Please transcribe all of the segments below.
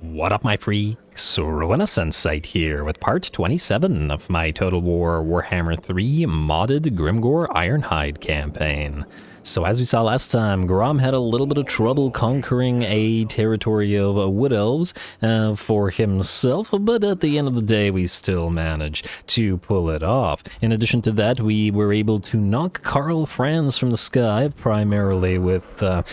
What up, my freaks? Ruinous Insight here with part 27 of my Total War Warhammer 3 modded Grimgor Ironhide campaign. So as we saw last time, Grom had a little bit of trouble conquering a territory of wood elves for himself, but at the end of the day we still managed to pull it off. In addition to that, we were able to knock Karl Franz from the sky, primarily with the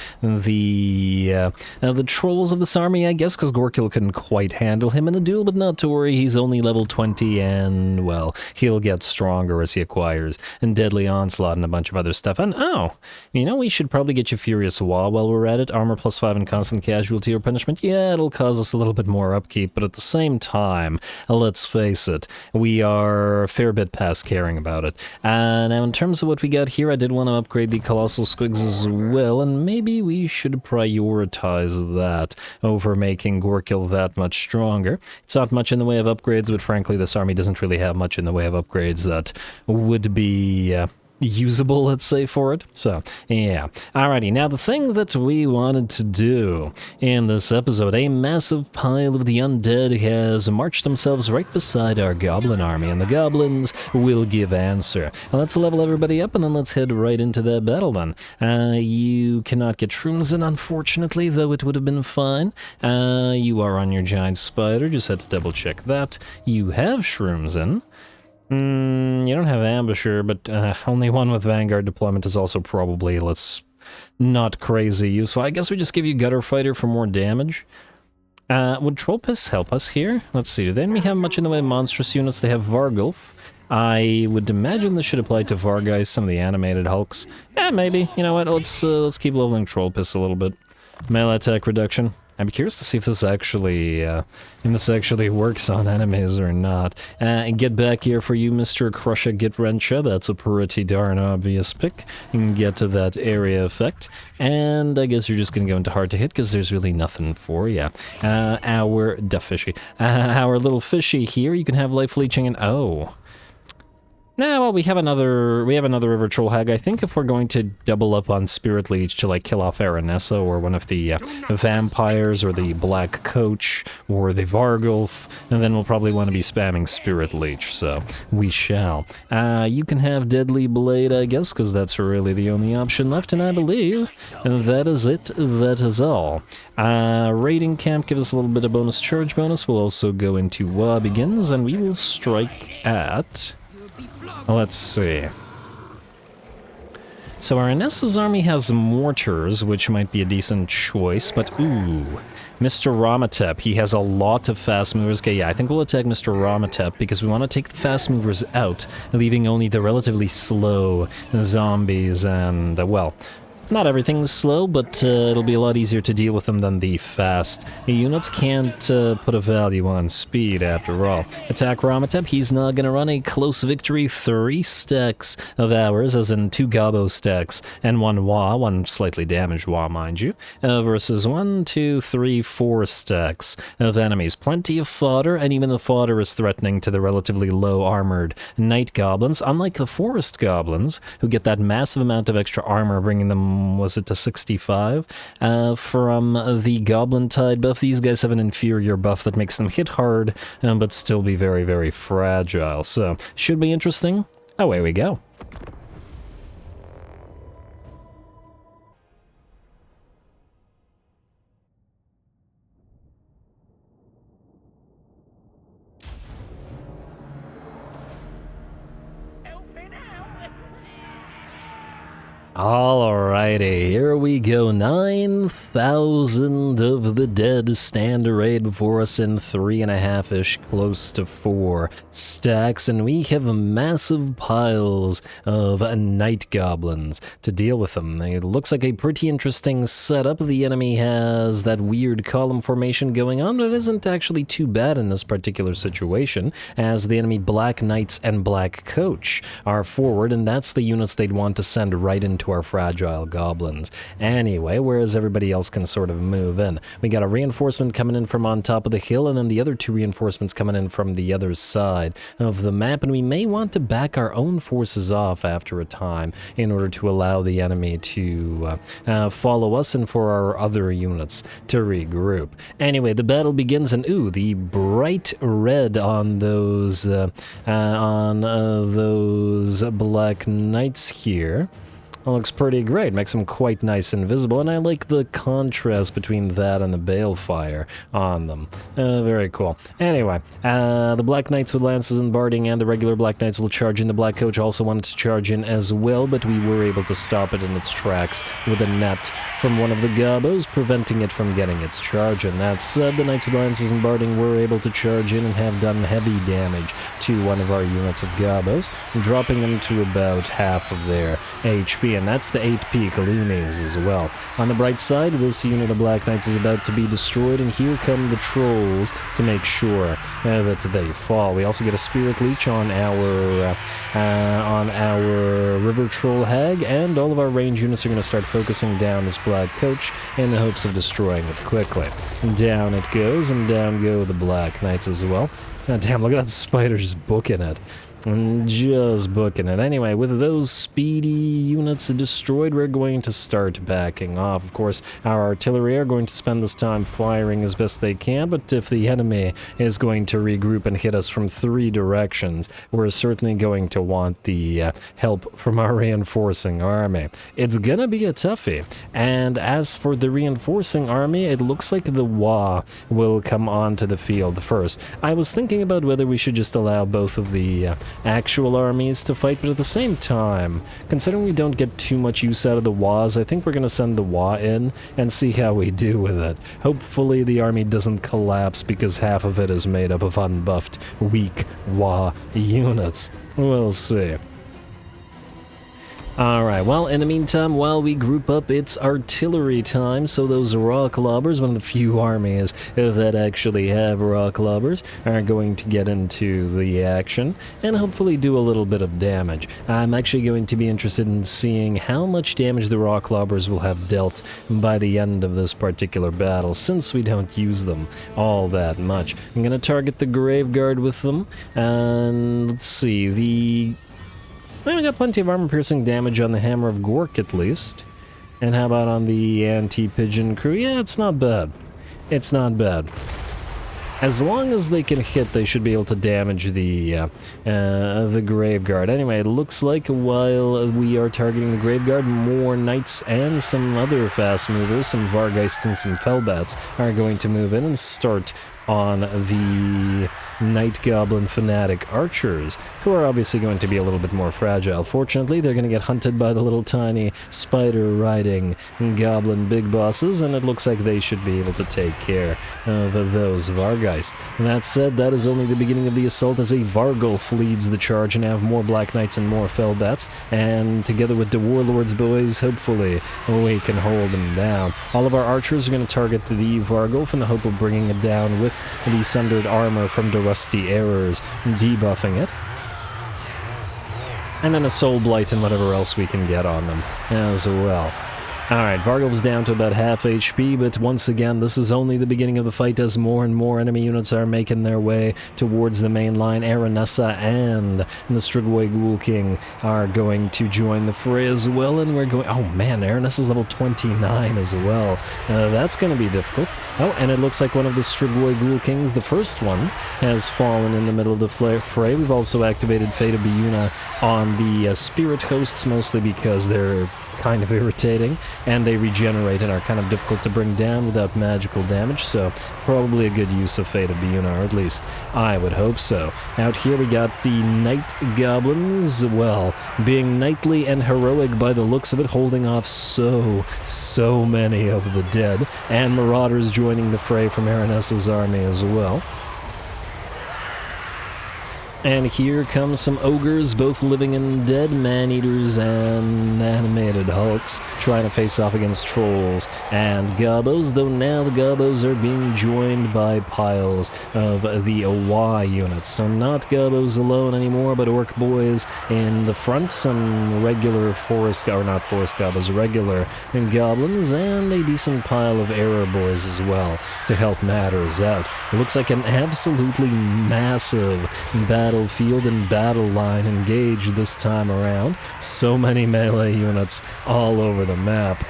trolls of this army, I guess, because Gorkil couldn't quite handle him in a duel, but not to worry, he's only level 20 and, well, he'll get stronger as he acquires and Deadly Onslaught and a bunch of other stuff. And oh, you know, we should probably get you Furious Wall while we're at it. Armor +5 and constant casualty or punishment. Yeah, it'll cause us a little bit more upkeep, but at the same time, let's face it, we are a fair bit past caring about it. Now, in terms of what we got here, I did want to upgrade the Colossal Squigs as well, and maybe we should prioritize that over making Gorkil that much stronger. It's not much in the way of upgrades, but frankly, this army doesn't really have much in the way of upgrades that would be usable, let's say, for it. So, yeah. Alrighty, now the thing that we wanted to do in this episode, a massive pile of the undead has marched themselves right beside our goblin army, and the goblins will give answer. Well, let's level everybody up, and then let's head right into that battle then. You cannot get shrooms in, unfortunately, though it would have been fine. You are on your giant spider, just had to double check that. You have shrooms in. You don't have Ambusher, but only one with Vanguard deployment is also probably, not crazy useful. I guess we just give you Gutter Fighter for more damage. Would Trollpiss help us here? Let's see, do the enemy have much in the way of monstrous units? They have Vargulf. I would imagine this should apply to Vargeist, some of the animated hulks. Yeah, maybe. You know what, let's keep leveling Trollpiss a little bit. Melee attack reduction. I'd be curious to see if this actually works on enemies or not. And get back here for you, Mr. Crusher Git Wrencher. That's a pretty darn obvious pick. You can get to that area effect. And I guess you're just going to go into hard to hit because there's really nothing for you. Our little fishy here, you can have life leeching and oh. Nah, well, we have another River Troll Hag. I think if we're going to double up on Spirit Leech to, like, kill off Aranessa or one of the vampires or the Black Coach or the Vargulf, and then we'll probably want to be spamming Spirit Leech, so we shall. You can have Deadly Blade, I guess, because that's really the only option left, and I believe that is it. That is all. Raiding Camp, give us a little bit of bonus charge bonus. We'll also go into WAAAGH Begins, and we will strike at... Let's see. So Aranessa's army has mortars, which might be a decent choice, but ooh, Mr. Ramatep, he has a lot of fast movers. Okay, yeah, I think we'll attack Mr. Ramatep because we want to take the fast movers out, leaving only the relatively slow zombies and, well, not everything's slow, but it'll be a lot easier to deal with them than the fast. The units can't put a value on speed, after all. Attack Ramatep, he's not going to run a close victory 3 stacks of ours, as in 2 Gobbo stacks, and 1 WAAAGH, 1 slightly damaged WAAAGH, mind you, versus 1, 2, 3, 4 stacks of enemies. Plenty of fodder, and even the fodder is threatening to the relatively low-armored Night Goblins, unlike the Forest Goblins, who get that massive amount of extra armor, bringing them, was it to 65? From the Goblin Tide buff, these guys have an inferior buff that makes them hit hard, but still be very, very fragile. So, should be interesting. Away we go. Alrighty, here we go. 9,000 of the dead stand arrayed before us in 3.5-ish, close to 4 stacks, and we have massive piles of night goblins to deal with them. It looks like a pretty interesting setup. The enemy has that weird column formation going on, but it isn't actually too bad in this particular situation, as the enemy Black Knights and Black Coach are forward, and that's the units they'd want to send right into our fragile style goblins. Anyway, whereas everybody else can sort of move in. We got a reinforcement coming in from on top of the hill, and then the other 2 reinforcements coming in from the other side of the map, and we may want to back our own forces off after a time in order to allow the enemy to follow us and for our other units to regroup. Anyway, the battle begins, and ooh, the bright red on those Black Knights here looks pretty great, makes them quite nice and visible, and I like the contrast between that and the balefire on them. Very cool. Anyway, the Black Knights with lances and barding and the regular Black Knights will charge in. The Black Coach also wanted to charge in as well, but we were able to stop it in its tracks with a net from one of the gobos, preventing it from getting its charge. And that said, the Knights with lances and barding were able to charge in and have done heavy damage to one of our units of gobos, dropping them to about half of their HP. And that's the 8p Kaloonies as well. On the bright side, this unit of Black Knights is about to be destroyed, and here come the trolls to make sure that they fall. We also get a Spirit Leech on our River Troll Hag, and all of our range units are going to start focusing down this Black Coach in the hopes of destroying it quickly. Down it goes, and down go the Black Knights as well. Oh, damn, look at that spider just booking it. Just booking it. Anyway, with those speedy units destroyed, we're going to start backing off. Of course, our artillery are going to spend this time firing as best they can, but if the enemy is going to regroup and hit us from 3 directions, we're certainly going to want the help from our reinforcing army. It's gonna be a toughie. And as for the reinforcing army, it looks like the WAAAGH will come onto the field first. I was thinking about whether we should just allow both of the actual armies to fight, but at the same time, considering we don't get too much use out of the WAAAGHs, I think we're going to send the WAAAGH in and see how we do with it. Hopefully the army doesn't collapse because half of it is made up of unbuffed, weak WAAAGH units. We'll see. Alright, well, in the meantime, while we group up, it's artillery time, so those rock lobbers, one of the few armies that actually have rock lobbers, are going to get into the action, and hopefully do a little bit of damage. I'm actually going to be interested in seeing how much damage the rock lobbers will have dealt by the end of this particular battle, since we don't use them all that much. I'm going to target the Graveguard with them, and let's see, well, we got plenty of armor-piercing damage on the Hammer of Gork, at least. And how about on the anti-pigeon crew? Yeah, it's not bad. It's not bad. As long as they can hit, they should be able to damage the Graveguard. Anyway, it looks like while we are targeting the Graveguard, more Knights and some other fast movers, some Vargheists and some Fellbats, are going to move in and start on the Night Goblin Fanatic Archers, who are obviously going to be a little bit more fragile. Fortunately, they're going to get hunted by the little tiny spider-riding goblin big bosses, and it looks like they should be able to take care of those Vargheists. That said, that is only the beginning of the assault, as a Vargulf leads the charge, and have more Black Knights and more Fellbats, and together with the Warlord's boys, hopefully we can hold them down. All of our archers are going to target the Vargulf in the hope of bringing it down with the sundered armor from the Rusty Errors, debuffing it. And then a Soul Blight and whatever else we can get on them as well. Alright, Vargulf's down to about half HP, but once again, this is only the beginning of the fight as more and more enemy units are making their way towards the main line. Aranessa and the Strigoi Ghoul King are going to join the fray as well, and we're going... Oh man, Aranessa's level 29 as well. That's going to be difficult. Oh, and it looks like one of the Strigoi Ghoul Kings, the first one, has fallen in the middle of the fray. We've also activated Fate of Biuna on the Spirit Hosts, mostly because they're kind of irritating, and they regenerate and are kind of difficult to bring down without magical damage, so probably a good use of Fate of Biuna, or at least I would hope so. Out here we got the Night Goblins, well, being knightly and heroic by the looks of it, holding off so many of the dead, and Marauders joining the fray from Aranessa's army as well. And here comes some ogres, both living and dead, man-eaters and animated hulks, trying to face off against trolls and gobos, though now the gobos are being joined by piles of the WAAAGH units. So not gobos alone anymore, but orc boys in the front, some regular regular goblins, and a decent pile of error boys as well to help matters out. It looks like an absolutely massive battlefield and battle line engaged this time around. So many melee units all over the map.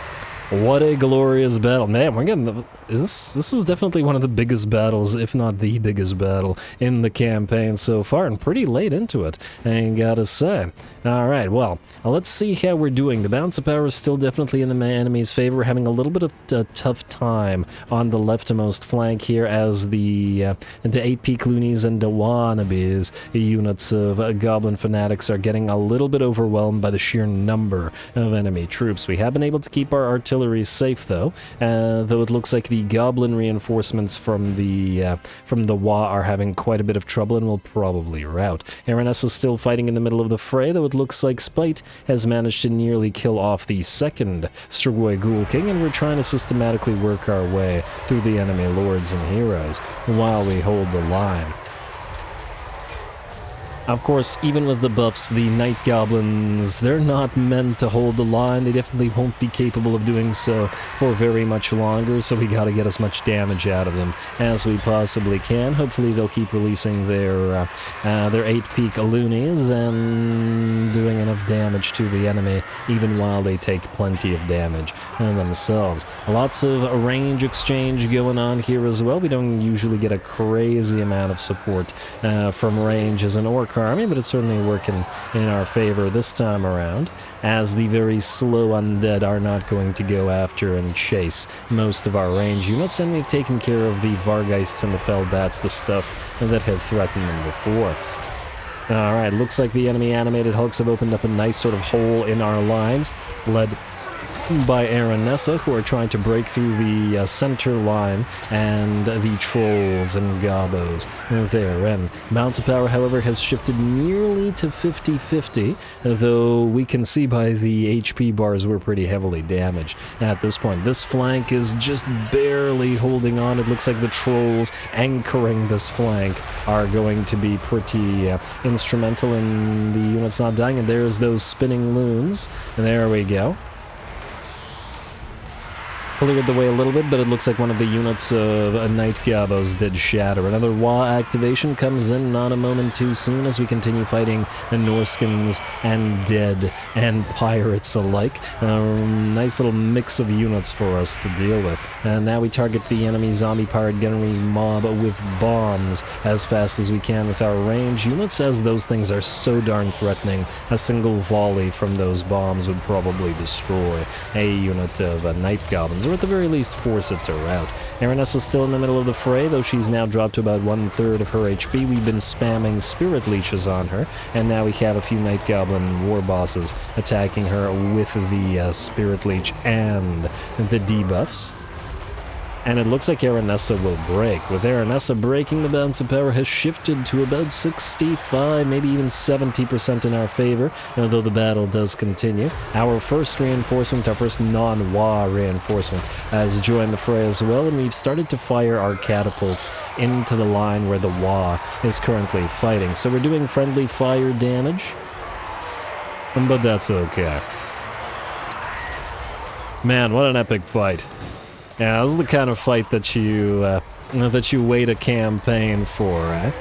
What a glorious battle. Man, we're getting this is definitely one of the biggest battles, if not the biggest battle in the campaign so far, and pretty late into it, I gotta say. Alright, well, let's see how we're doing. The balance of power is still definitely in the enemy's favor. We're having a little bit of a tough time on the leftmost flank here as the 8P Cloonies and the Wannabes units of Goblin Fanatics are getting a little bit overwhelmed by the sheer number of enemy troops. We have been able to keep our artillery safe though it looks like the Goblin reinforcements from the WAAAGH are having quite a bit of trouble and will probably rout. Ruinous is still fighting in the middle of the fray, though it looks like Spite has managed to nearly kill off the second Strigoi Ghoul King, and we're trying to systematically work our way through the enemy lords and heroes while we hold the line. Of course, even with the buffs, the Night Goblins, they're not meant to hold the line. They definitely won't be capable of doing so for very much longer, so we gotta get as much damage out of them as we possibly can. Hopefully they'll keep releasing their 8 peak loonies and doing enough damage to the enemy, even while they take plenty of damage themselves. Lots of range exchange going on here as well. We don't usually get a crazy amount of support from range as an orc army, but it's certainly working in our favor this time around, as the very slow undead are not going to go after and chase most of our range units, and we've taken care of the Vargeists and the Fellbats, the stuff that have threatened them before. Alright, looks like the enemy animated hulks have opened up a nice sort of hole in our lines, led by Aranessa, who are trying to break through the center line and the trolls and gobos there. And balance of power, however, has shifted nearly to 50-50, though we can see by the HP bars we're pretty heavily damaged at this point. This flank is just barely holding on. It looks like the trolls anchoring this flank are going to be pretty instrumental in the units not dying. And there's those spinning loons. And there we go. Cleared the way a little bit, but it looks like one of the units of Night Gobos did shatter. Another WAAAGH activation comes in not a moment too soon as we continue fighting the Norskins and dead and pirates alike. Nice little mix of units for us to deal with. And now we target the enemy zombie pirate gunnery mob with bombs as fast as we can with our range units, as those things are so darn threatening. A single volley from those bombs would probably destroy a unit of Night Goblins, or at the very least force it to rout. Aranessa is still in the middle of the fray, though she's now dropped to about 1/3 of her HP. We've been spamming Spirit Leeches on her, and now we have a few Night Goblin war bosses attacking her with the Spirit Leech and the debuffs. And it looks like Aranessa will break. With Aranessa breaking, the balance of power has shifted to about 65, maybe even 70% in our favor, though the battle does continue. Our first reinforcement, our first non-WAAAGH reinforcement, has joined the fray as well, and we've started to fire our catapults into the line where the WAAAGH is currently fighting. So we're doing friendly fire damage, but that's okay. Man, what an epic fight. Yeah, this is the kind of fight that you wait a campaign for, right?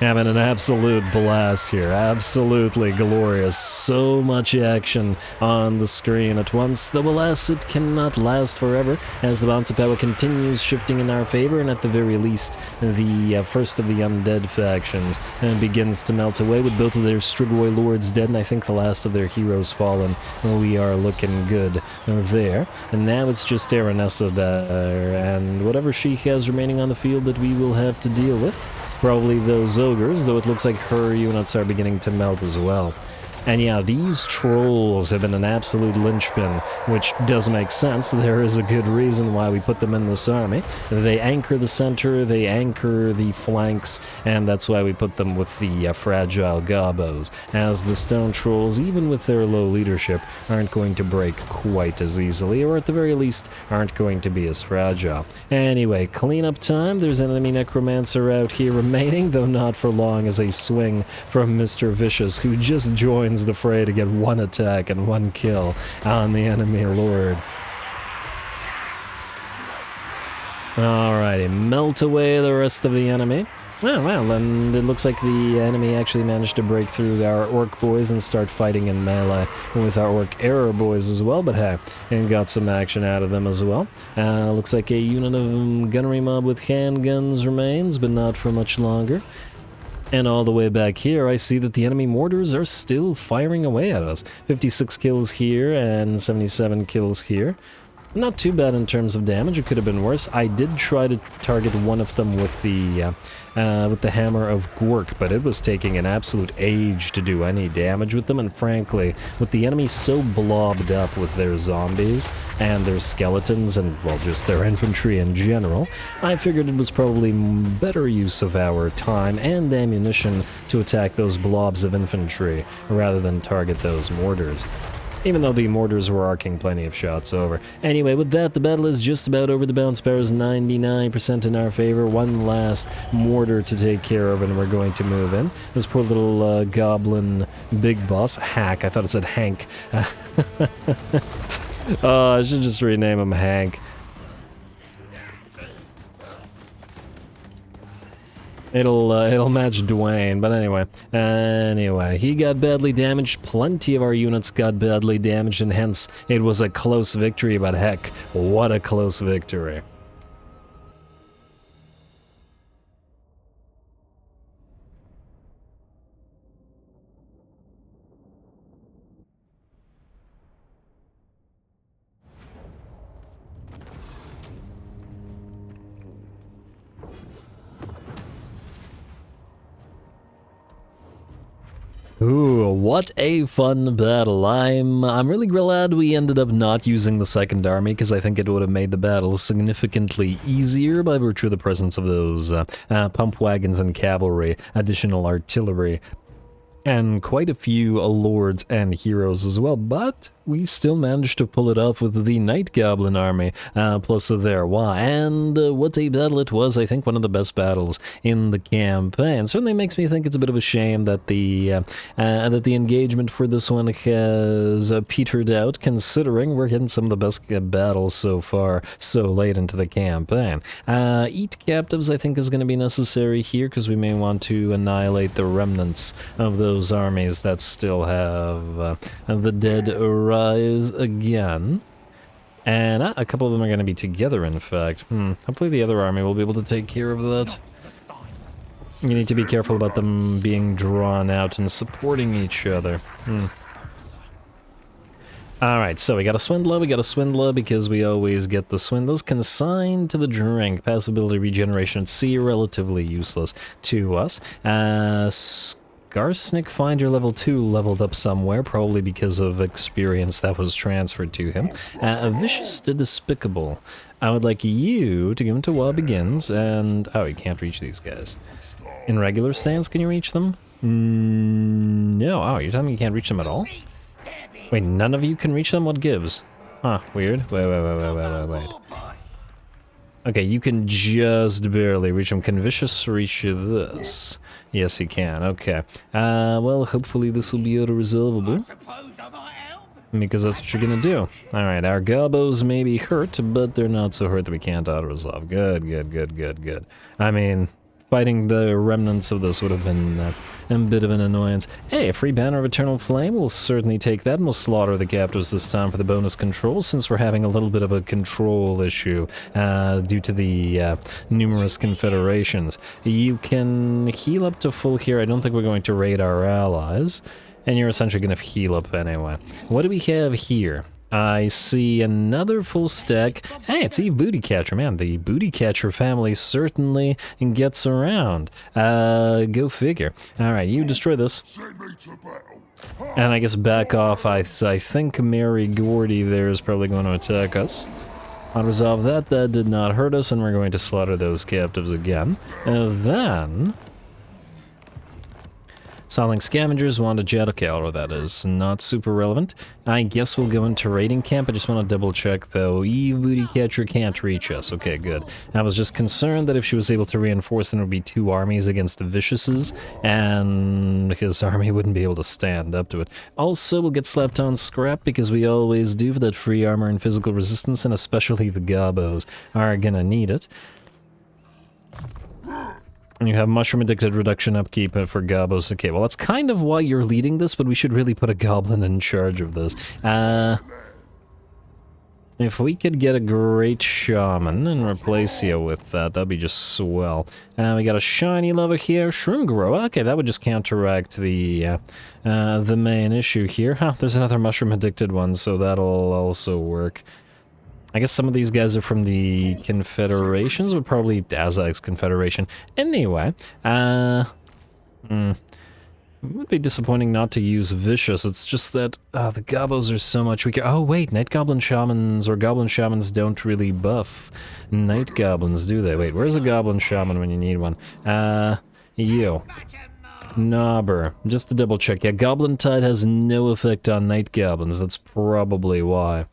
Having an absolute blast here, absolutely glorious. So much action on the screen at once, though alas, it cannot last forever, as the balance of power continues shifting in our favor, and at the very least, the first of the undead factions begins to melt away, with both of their Strigoi lords dead, and I think the last of their heroes fallen. We are looking good there. And now it's just Aranessa there, and whatever she has remaining on the field that we will have to deal with. Probably those ogres, though it looks like her units are beginning to melt as well. And yeah, these trolls have been an absolute linchpin, which does make sense. There is a good reason why we put them in this army. They anchor the center, they anchor the flanks, and that's why we put them with the fragile gobos, as the stone trolls, even with their low leadership, aren't going to break quite as easily, or at the very least, aren't going to be as fragile. Anyway, cleanup time. There's enemy necromancer out here remaining, though not for long, as a swing from Mr. Vicious, who just joins the fray to get one attack and one kill on the enemy lord. Alrighty, melt away the rest of the enemy. Oh, well, and it looks like the enemy actually managed to break through our orc boys and start fighting in melee with our orc error boys as well, but hey, and got some action out of them as well. Looks like a unit of gunnery mob with handguns remains, but not for much longer. And all the way back here, I see that the enemy mortars are still firing away at us. 56 kills here and 77 kills here. Not too bad in terms of damage. It could have been worse. I did try to target one of them with the hammer of Gork, but it was taking an absolute age to do any damage with them. And frankly, with the enemy so blobbed up with their zombies and their skeletons and, well, just their infantry in general, I figured it was probably better use of our time and ammunition to attack those blobs of infantry rather than target those mortars. Even though the mortars were arcing plenty of shots over. Anyway, with that, the battle is just about over. The bounce power is 99% in our favor. One last mortar to take care of, and we're going to move in. This poor little goblin big boss. Hack. I thought it said Hank. Oh, I should just rename him Hank. It'll match Dwayne, but anyway, he got badly damaged, plenty of our units got badly damaged, and hence it was a close victory, but heck, what a close victory. Ooh, what a fun battle. I'm really glad we ended up not using the second army, because I think it would have made the battle significantly easier by virtue of the presence of those pump wagons and cavalry, additional artillery, and quite a few lords and heroes as well, but we still managed to pull it off with the Night Goblin army, plus their WAAAGH, and what a battle it was. I think one of the best battles in the campaign. Certainly makes me think it's a bit of a shame that the engagement for this one has petered out, considering we're getting some of the best battles so far, so late into the campaign. Eat captives, I think, is going to be necessary here, because we may want to annihilate the remnants of those armies that still have the dead around again. And a couple of them are going to be together, in fact. Hopefully the other army will be able to take care of that. You need to be careful about them being drawn out and supporting each other. Alright, so we got a Swindler, because we always get the Swindlers. Consigned to the drink. Passive ability regeneration at sea, relatively useless to us. Garsnik Finder level 2 leveled up somewhere, probably because of experience that was transferred to him. Vicious to Despicable. I would like you to give him to WAAAGH Begins, and... oh, you can't reach these guys. In regular stance, can you reach them? No. Oh, you're telling me you can't reach them at all? Wait, none of you can reach them? What gives? Huh, weird. Wait. Okay, you can just barely reach them. Can Vicious reach this? Yes, he can. Okay. Well, hopefully this will be auto-resolvable. Because that's what you're gonna do. Alright, our gobos may be hurt, but they're not so hurt that we can't auto-resolve. Good. I mean, fighting the remnants of this would have been a bit of an annoyance. Hey, a free banner of Eternal Flame, we'll certainly take that, and we'll slaughter the captives this time for the bonus control, since we're having a little bit of a control issue due to the numerous confederations. You can heal up to full here. I don't think we're going to raid our allies, and you're essentially going to heal up anyway. What do we have here? I see another full stack. Hey, it's Eve Booty Catcher. Man, the Booty Catcher family certainly gets around. Go figure. Alright, you destroy this. And I guess back off, I think Mary Gordy there is probably going to attack us. I'll resolve that, that did not hurt us, and we're going to slaughter those captives again. And then... Selling scavengers, want a jet, okay, although that is not super relevant. I guess we'll go into raiding camp. I just want to double check though. Eve Booty Catcher can't reach us. Okay, good. I was just concerned that if she was able to reinforce, then it would be 2 armies against the Viciouses, and his army wouldn't be able to stand up to it. Also, we'll get slapped on scrap, because we always do, for that free armor and physical resistance, and especially the Gobos are gonna need it. And you have mushroom addicted reduction upkeep for gobos. Okay, well that's kind of why you're leading this, but we should really put a goblin in charge of this. If we could get a great shaman and replace you with that, that'd be just swell. We got a shiny lever here, shroom grow. Okay, that would just counteract the main issue here. Huh, there's another mushroom addicted one, so that'll also work. I guess some of these guys are from the Confederations, but probably WAAAGH's Confederation. Anyway, it would be disappointing not to use Vicious. It's just that the Gobos are so much weaker. Oh wait, Night Goblin Shamans or Goblin Shamans don't really buff Night Goblins, do they? Wait, where's a Goblin Shaman when you need one? You. Knobber. Just to double check. Yeah, Goblin Tide has no effect on Night Goblins. That's probably why.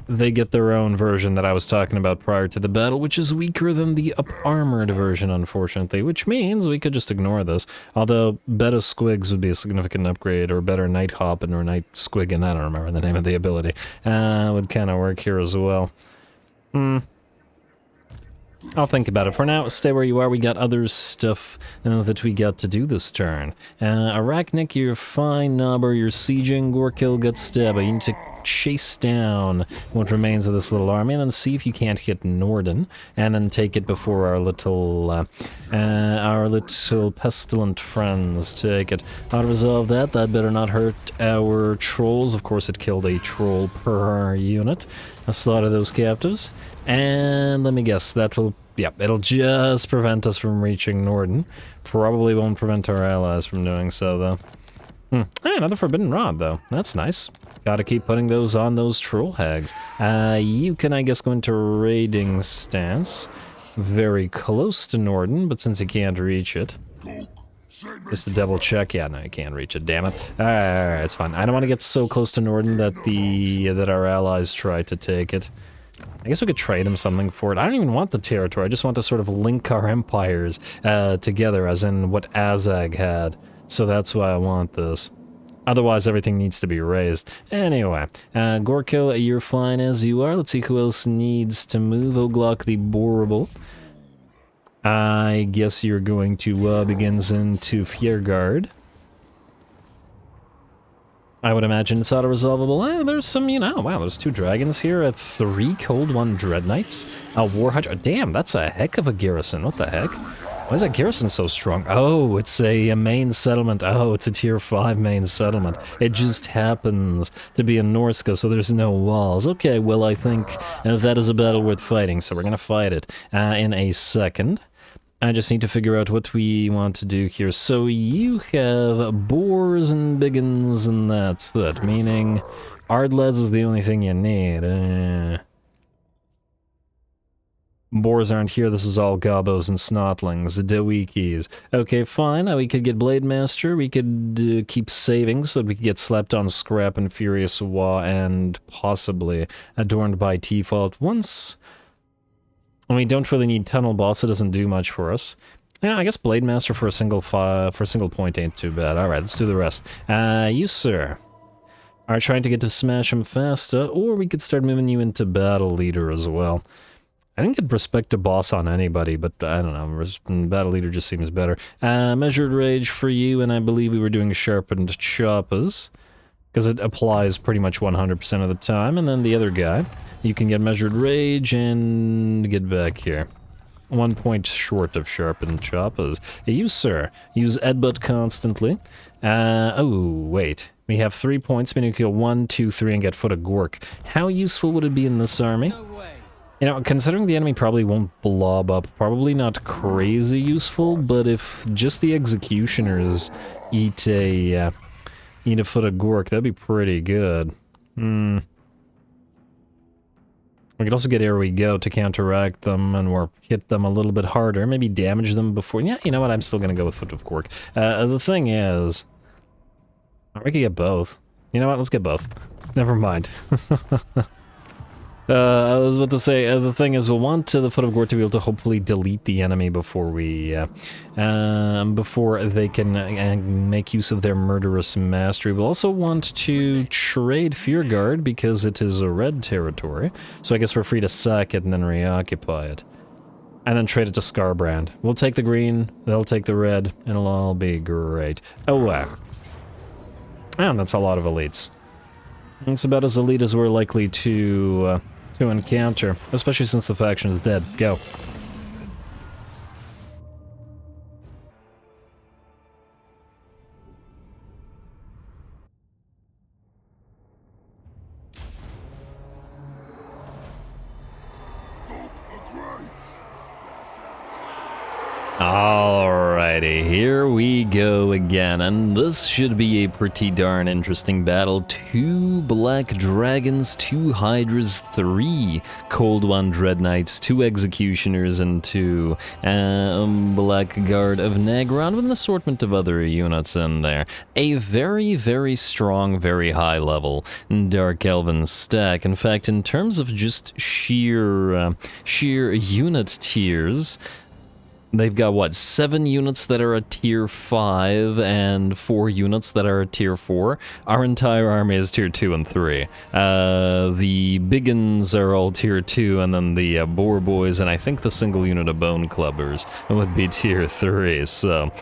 They get their own version that I was talking about prior to the battle, which is weaker than the up-armored version, unfortunately, which means we could just ignore this. Although, better Squigs would be a significant upgrade, or better Night Hoppin' or Night Squiggin', I don't remember the name of the ability, would kind of work here as well. I'll think about it. For now, stay where you are. We got other stuff that we got to do this turn. Arachnic, you're fine. Knobber, you're sieging. Gorkill gets stabbed. You need to chase down what remains of this little army and then see if you can't hit Norden and then take it before our little pestilent friends take it. I'll resolve that. That better not hurt our trolls. Of course, it killed a troll per unit. I'll slaughter those captives. And let me guess, that will, yep, it'll just prevent us from reaching Norden. Probably won't prevent our allies from doing so, though. Hey, another Forbidden Rod, though. That's nice. Gotta keep putting those on those troll hags. You can, I guess, go into raiding stance. Very close to Norden, but since you can't reach it. Just to double check. Yeah, no, you can't reach it, damn it. Alright, it's fine. I don't want to get so close to Norden that that our allies try to take it. I guess we could trade him something for it. I don't even want the territory. I just want to sort of link our empires together, as in what WAAAGH had. So that's why I want this. Otherwise, everything needs to be raised. Anyway, Gorkill, you're fine as you are. Let's see who else needs to move. Oglock the Boreable. I guess you're going to begins into Fjergard. I would imagine it's auto-resolvable. There's some, you know, wow, there's 2 dragons here at 3 Cold One Dread Knights. A Warhammer. Damn, that's a heck of a garrison. What the heck? Why is that garrison so strong? Oh, it's a main settlement. Oh, it's a tier 5 main settlement. It just happens to be in Norska, so there's no walls. Okay, well, I think that is a battle worth fighting, so we're gonna fight it in a second. I just need to figure out what we want to do here. So you have boars and biggins, and that's it. Meaning, Ardlads is the only thing you need. Boars aren't here, this is all gobos and snotlings, dewikis. Okay, fine, we could get Blade Master, we could keep saving so that we could get slapped on Scrap and Furious WAAAGH and possibly Adorned by Default once. We don't really need Tunnel Boss, it doesn't do much for us. Yeah, I guess Blade Master for a single point ain't too bad. Alright, let's do the rest. You, sir, are trying to get to smash him faster, or we could start moving you into Battle Leader as well. I didn't get Respect to Boss on anybody, but I don't know, Battle Leader just seems better. Measured Rage for you, and I believe we were doing Sharpened Choppers, because it applies pretty much 100% of the time, and then the other guy. You can get Measured Rage and get back here. 1 point short of Sharpened Choppers. You, sir, use Edbutt constantly. Oh, wait. We have 3 points, meaning you can go 1, 2, 3 and get Foot of Gork. How useful would it be in this army? No way. You know, considering the enemy probably won't blob up, probably not crazy useful, but if just the Executioners eat a foot of Gork. That'd be pretty good. We could also get Here We Go to counteract them or hit them a little bit harder. Maybe damage them before... Yeah, you know what? I'm still going to go with Foot of Gork. The thing is... we could get both. You know what? Let's get both. Never mind. I was about to say, the thing is, we'll want the Foot of Gork to be able to hopefully delete the enemy before we, before they can make use of their murderous mastery. We'll also want to trade Fear Guard because it is a red territory. So I guess we're free to sack it and then reoccupy it. And then trade it to Scarbrand. We'll take the green, they'll take the red, and it'll all be great. Oh, wow. And that's a lot of elites. It's about as elite as we're likely to encounter, especially since the faction is dead. Go. Alrighty, here we go again, and this should be a pretty darn interesting battle. 2 Black Dragons, 2 Hydras, 3 Cold One Dread Knights, 2 Executioners, and 2 Black Guard of Nagron, with an assortment of other units in there. A very, very strong, very high level Dark Elven stack. In fact, in terms of just sheer unit tiers, they've got, what, 7 units that are a tier 5 and 4 units that are a tier 4. Our entire army is tier 2 and 3. The biggins are all tier 2, and then the boar boys, and I think the single unit of bone clubbers would be tier 3, so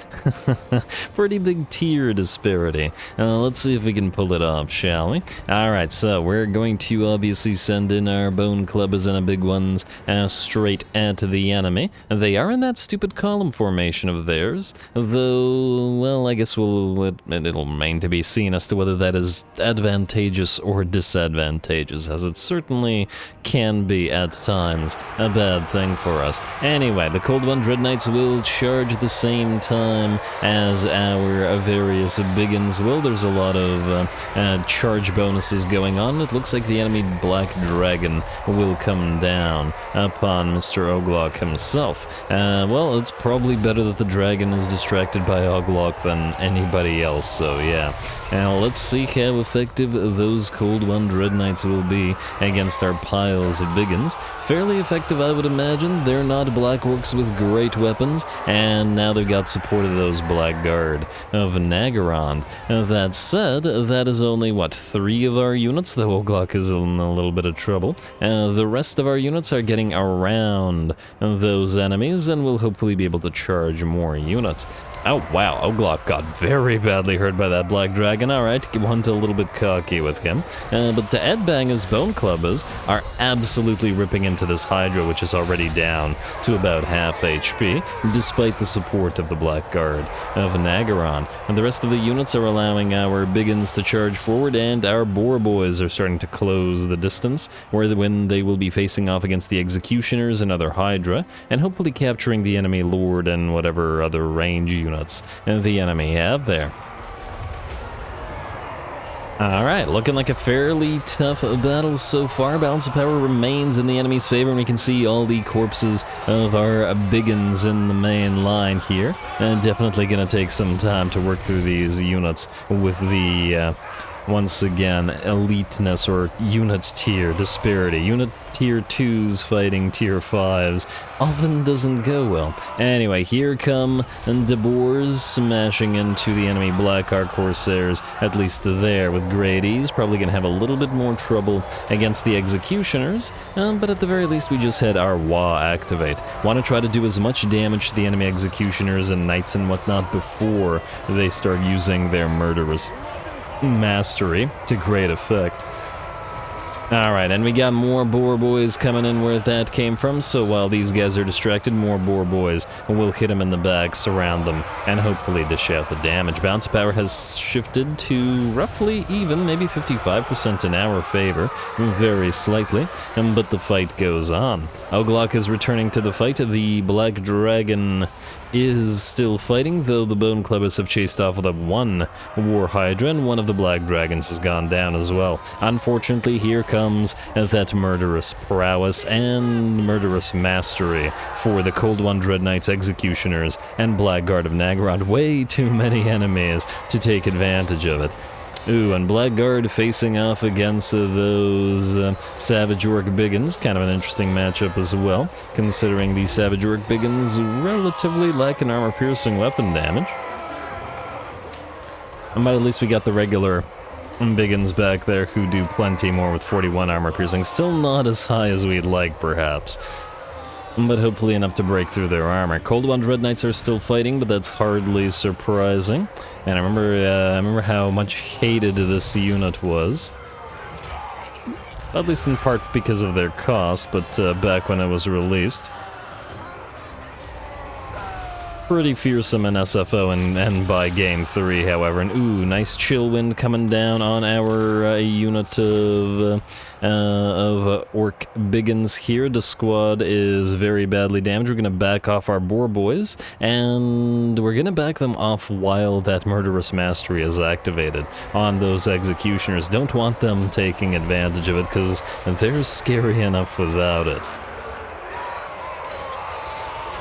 pretty big tier disparity. Let's see if we can pull it off, shall we? Alright, so we're going to obviously send in our bone clubbers and our big ones straight at the enemy. They are in that stupid column formation of theirs, though, well, I guess it'll remain to be seen as to whether that is advantageous or disadvantageous, as it certainly can be at times a bad thing for us. Anyway, the Cold One Dread Knights will charge at the same time as our various biggins will. There's a lot of charge bonuses going on. It looks like the enemy Black Dragon will come down upon Mr. Oglock himself. Well, it's probably better that the dragon is distracted by Oglock than anybody else, so yeah. Now, let's see how effective those Cold One Dread Knights will be against our piles of biggins. Fairly effective, I would imagine. They're not Black Orcs with great weapons, and now they've got support of those Black Guard of Nagaron. That said, that is only, what, 3 of our units, though Oglock is in a little bit of trouble. The rest of our units are getting around those enemies, and will hopefully be able to charge more units. Oh wow, Oglock got very badly hurt by that Black Dragon. Alright, want a little bit cocky with him. But the Edbang's Bone Clubbers are absolutely ripping into this Hydra, which is already down to about half HP, despite the support of the Black Guard of Nagaron. And the rest of the units are allowing our biggins to charge forward, and our boar boys are starting to close the distance, when they will be facing off against the Executioners and other Hydra, and hopefully capturing the enemy Lord and whatever other range units the enemy have there. Alright, looking like a fairly tough battle so far. Balance of power remains in the enemy's favor, and we can see all the corpses of our biggins in the main line here. And definitely gonna take some time to work through these units with the once again, eliteness or unit tier disparity. Unit tier 2s fighting tier 5s often doesn't go well. Anyway, here come the boars smashing into the enemy Black Orc Corsairs, at least there with great ease. Probably gonna have a little bit more trouble against the Executioners, but at the very least we just had our WAAAGH activate. Want to try to do as much damage to the enemy Executioners and Knights and whatnot before they start using their murderous mastery to great effect. Alright, and we got more boar boys coming in where that came from, so while these guys are distracted, more boar boys will hit them in the back, surround them, and hopefully dish out the damage. Bounce power has shifted to roughly even, maybe 55% in our favor, very slightly, but the fight goes on. WAAAGH is returning to the fight. The Black Dragon is still fighting, though the Bone Clubbers have chased off the one War Hydra, and one of the Black Dragons has gone down as well. Unfortunately, here comes that murderous prowess and murderous mastery for the Cold One Dread Knights, Executioners, and Blackguard of Naggarond. Way too many enemies to take advantage of it. Ooh, and Blackguard facing off against those Savage Orc Biggins. Kind of an interesting matchup as well, considering the Savage Orc Biggins relatively lack an armor-piercing weapon damage. But at least we got the regular Biggins back there who do plenty more with 41 armor-piercing. Still not as high as we'd like, perhaps, but hopefully enough to break through their armor. Cold One Dread Knights are still fighting, but that's hardly surprising. And I remember how much hated this unit was. At least in part because of their cost, but back when it was released. Pretty fearsome in SFO and by game 3, however. And ooh, nice chill wind coming down on our unit of Orc Biggins here. The squad is very badly damaged. We're going to back off our boar boys, and we're going to back them off while that murderous mastery is activated on those executioners. Don't want them taking advantage of it, because they're scary enough without it.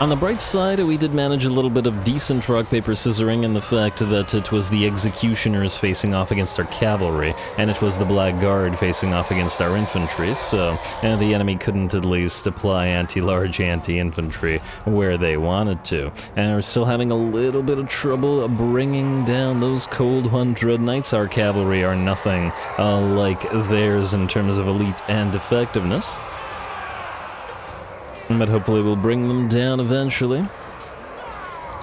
On the bright side, we did manage a little bit of decent rock, paper, scissoring in the fact that it was the executioners facing off against our cavalry, and it was the Blackguard facing off against our infantry, so the enemy couldn't at least apply anti-large, anti-infantry where they wanted to. And we're still having a little bit of trouble bringing down those Cold One Dread Knights. Our cavalry are nothing like theirs in terms of elite and effectiveness, but hopefully we'll bring them down eventually.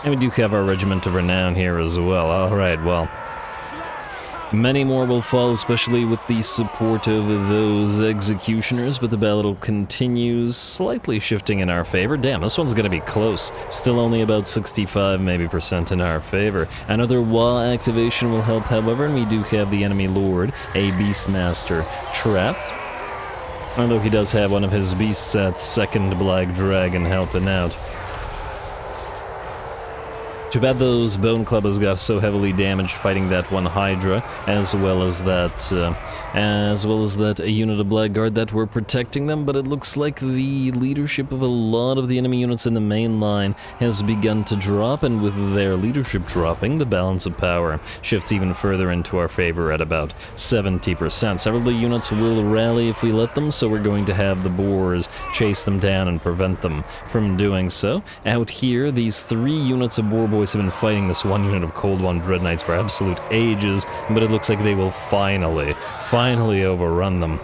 And we do have our Regiment of Renown here as well. Alright, well, many more will fall, especially with the support of those executioners, but the battle continues, slightly shifting in our favor. Damn, this one's gonna be close. Still only about 65 maybe % in our favor. Another WAAAGH activation will help, however, and we do have the enemy lord, a Beastmaster, trapped. Although he does have one of his beasts at second Black Dragon helping out. Too bad those Bone Clubbers got so heavily damaged fighting that one Hydra, as well as that a unit of Blackguard that were protecting them, but it looks like the leadership of a lot of the enemy units in the main line has begun to drop, and with their leadership dropping, the balance of power shifts even further into our favor at about 70%. Several of the units will rally if we let them, so we're going to have the boars chase them down and prevent them from doing so. Out here, these 3 units of boar boys have been fighting this one unit of Cold One Dread Knights for absolute ages, but it looks like they will finally overrun them.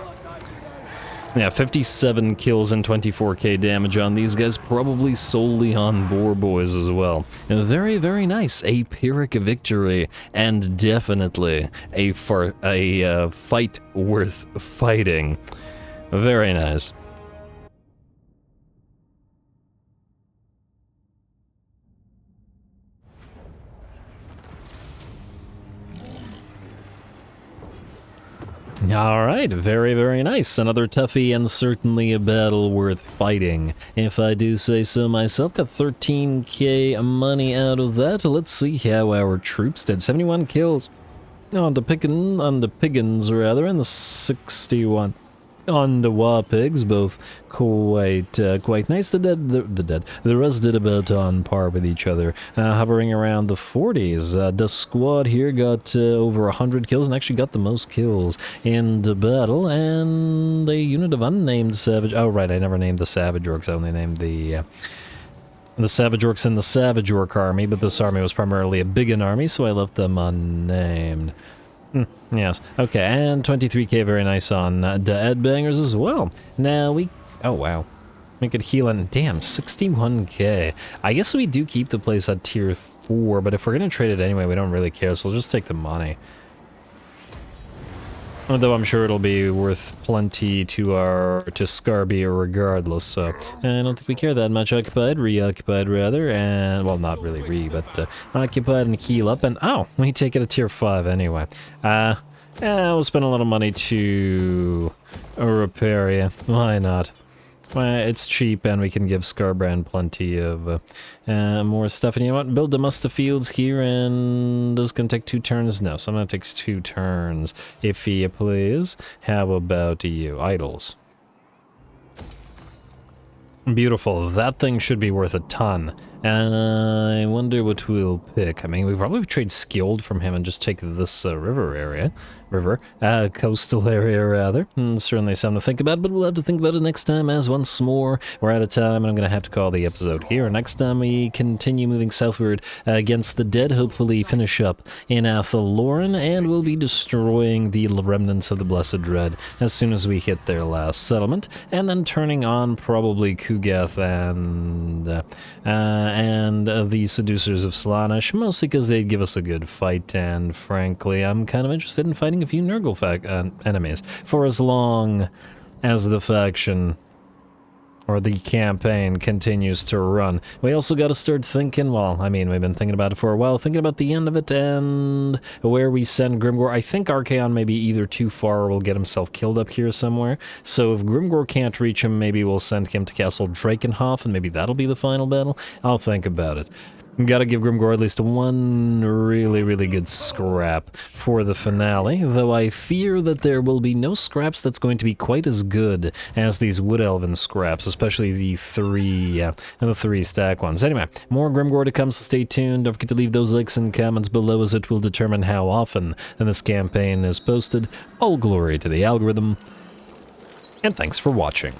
Yeah, 57 kills and 24k damage on these guys, probably solely on boar boys as well. Very, very nice. A Pyrrhic victory, and definitely a fight worth fighting. Very nice. Alright, very, very nice. Another toughie and certainly a battle worth fighting, if I do say so myself. Got 13k money out of that. Let's see how our troops did. 71 kills on the Piggins, rather, and the 61 on the WAAAGHs, both quite nice. The rest did about on par with each other, hovering around the 40s. The squad here got over 100 kills and actually got the most kills in the battle, and a unit of unnamed Savage... Oh, right, I never named the Savage Orcs, I only named the Savage Orcs in the Savage Orc army, but this army was primarily a Biggin army, so I left them unnamed. Yes, okay, and 23k, very nice on the Headbangers as well. Now oh wow, we could heal in, damn, 61k. I guess we do keep the place at tier 4, but if we're gonna trade it anyway, we don't really care, so we'll just take the money. Although I'm sure it'll be worth plenty to Scarbia regardless, so I don't think we care that much. Reoccupied rather, and, well, not really but occupied and heal up, and oh, we take it a tier 5 anyway. We'll spend a lot of money to repair you. Why not? It's cheap, and we can give Scarbrand plenty of more stuff. And you know what? Build the Musta Fields here, and this is going to take 2 turns? No, so that takes 2 turns, if you please. How about you? Idols. Beautiful. That thing should be worth a ton. I wonder what we'll pick. I mean, we probably trade Skilled from him and just take this coastal area rather. Certainly something to think about, but we'll have to think about it next time, as once more, we're out of time, and I'm going to have to call the episode here. Next time we continue moving southward against the dead, hopefully finish up in Athaloran, and we'll be destroying the remnants of the Blessed Dread as soon as we hit their last settlement, and then turning on probably Kugath and the Seducers of Slaanesh, mostly because they'd give us a good fight, and frankly, I'm kind of interested in fighting a few Nurgle enemies, for as long as the faction or the campaign continues to run. We also got to start thinking, well, I mean, we've been thinking about it for a while, thinking about the end of it and where we send Grimgor. I think Archaon may be either too far or will get himself killed up here somewhere. So if Grimgor can't reach him, maybe we'll send him to Castle Drakenhof, and maybe that'll be the final battle. I'll think about it. Gotta give Grimgor at least one really good scrap for the finale, though I fear that there will be no scraps that's going to be quite as good as these Wood Elven scraps, especially the 3 stack ones. Anyway, more Grimgor to come, so stay tuned. Don't forget to leave those links and comments below, as it will determine how often this campaign is posted. All glory to the algorithm, and thanks for watching.